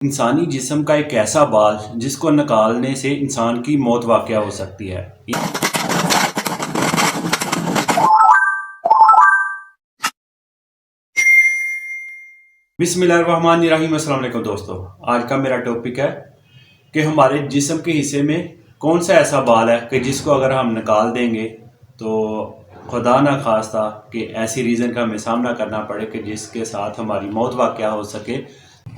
انسانی جسم کا ایک ایسا بال جس کو نکالنے سے انسان کی موت واقع ہو سکتی ہے۔ بسم اللہ الرحمن الرحیم۔ السلام علیکم دوستو، آج کا میرا ٹاپک ہے کہ ہمارے جسم کے حصے میں کون سا ایسا بال ہے کہ جس کو اگر ہم نکال دیں گے تو خدا نہ خواستہ کہ ایسی ریزن کا ہمیں سامنا کرنا پڑے کہ جس کے ساتھ ہماری موت واقع ہو سکے۔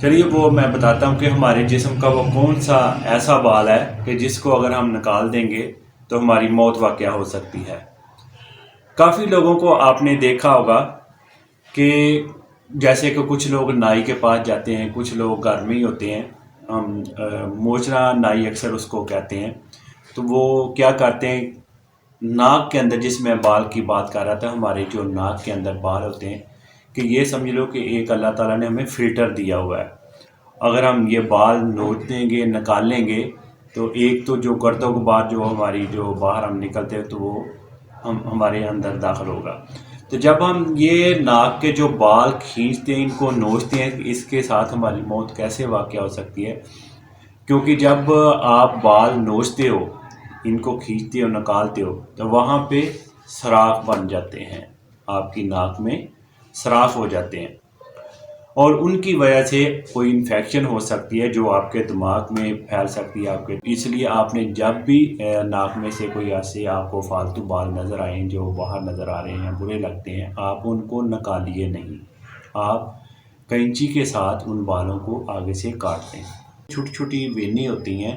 چلیے وہ میں بتاتا ہوں کہ ہمارے جسم کا وہ کون سا ایسا بال ہے کہ جس کو اگر ہم نکال دیں گے تو ہماری موت واقع ہو سکتی ہے۔ کافی لوگوں کو آپ نے دیکھا ہوگا کہ جیسے کہ کچھ لوگ نائی کے پاس جاتے ہیں، کچھ لوگ گھر میں ہی ہوتے ہیں، موچنا نائی اکثر اس کو کہتے ہیں، تو وہ کیا کرتے ہیں، ناک کے اندر، جس میں بال کی بات کر رہا تھا، ہمارے جو ناک کے اندر بال ہوتے ہیں کہ یہ سمجھ لو کہ ایک اللہ تعالیٰ نے ہمیں فلٹر دیا ہوا ہے۔ اگر ہم یہ بال نوچ دیں گے، نکال لیں گے تو ایک تو جو گرد و غبار جو ہماری جو باہر ہم نکلتے ہیں تو وہ ہمارے اندر داخل ہوگا۔ تو جب ہم یہ ناک کے جو بال کھینچتے ہیں، ان کو نوچتے ہیں، اس کے ساتھ ہماری موت کیسے واقع ہو سکتی ہے؟ کیونکہ جب آپ بال نوچتے ہو، ان کو کھینچتے ہو، نکالتے ہو، تو وہاں پہ سراخ بن جاتے ہیں، آپ کی ناک میں سراخ ہو جاتے ہیں، اور ان کی وجہ سے کوئی انفیکشن ہو سکتی ہے جو آپ کے دماغ میں پھیل سکتی ہے آپ کے۔ اس لیے آپ نے جب بھی ناک میں سے کوئی ایسے آپ کو فالتو بال نظر آئیں جو باہر نظر آ رہے ہیں، برے لگتے ہیں، آپ ان کو نکالیے نہیں، آپ کینچی کے ساتھ ان بالوں کو آگے سے کاٹ دیں۔ چھوٹی چھوٹی وینیں ہوتی ہیں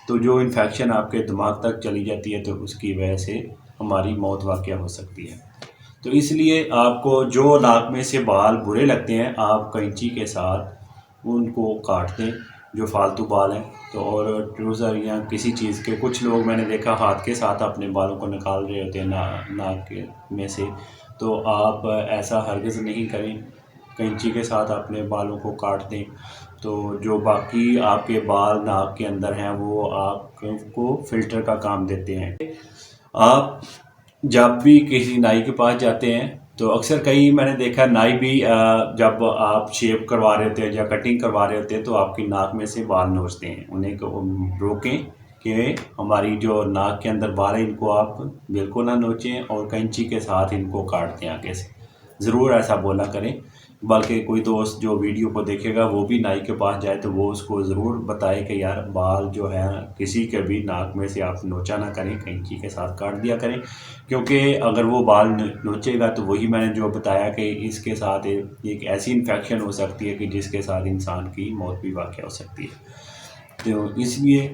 تو جو انفیکشن آپ کے دماغ تک چلی جاتی ہے تو اس کی وجہ سے ہماری موت واقع ہو سکتی ہے۔ تو اس لیے آپ کو جو ناک میں سے بال برے لگتے ہیں، آپ کینچی کے ساتھ ان کو کاٹ دیں، جو فالتو بال ہیں۔ تو اور ٹروزر یا کسی چیز کے، کچھ لوگ میں نے دیکھا ہاتھ کے ساتھ اپنے بالوں کو نکال رہے ہوتے ہیں ناک کے میں سے، تو آپ ایسا ہرگز نہیں کریں، کینچی کے ساتھ اپنے بالوں کو کاٹ دیں، تو جو باقی آپ کے بال ناک کے اندر ہیں وہ آپ کو فلٹر کا کام دیتے ہیں۔ آپ جب بھی کسی نائی کے پاس جاتے ہیں تو اکثر کئی میں نے دیکھا نائی بھی جب آپ شیپ کروا رہے ہوتے ہیں یا کٹنگ کروا رہے ہوتے ہیں تو آپ کی ناک میں سے بال نوچتے ہیں، انہیں روکیں کہ ہماری جو ناک کے اندر بال ہیں ان کو آپ بالکل نہ نوچیں اور کینچی کے ساتھ ان کو کاٹ دیں آگے سے، ضرور ایسا بولا کریں۔ بلکہ کوئی دوست جو ویڈیو کو دیکھے گا وہ بھی نائی کے پاس جائے تو وہ اس کو ضرور بتائے کہ یار بال جو ہے کسی کے بھی ناک میں سے آپ نوچا نہ کریں، کینچی کے ساتھ کاٹ دیا کریں، کیونکہ اگر وہ بال نوچے گا تو وہی میں نے جو بتایا کہ اس کے ساتھ ایک ایسی انفیکشن ہو سکتی ہے کہ جس کے ساتھ انسان کی موت بھی واقع ہو سکتی ہے۔ تو اس لیے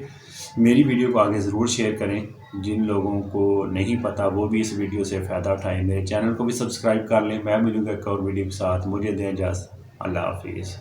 میری ویڈیو کو آگے ضرور شیئر کریں، جن لوگوں کو نہیں پتہ وہ بھی اس ویڈیو سے فائدہ اٹھائیں۔ میرے چینل کو بھی سبسکرائب کر لیں۔ میں ملوں گا ایک اور ویڈیو کے ساتھ، مجھے دیں اجازت، اللہ حافظ۔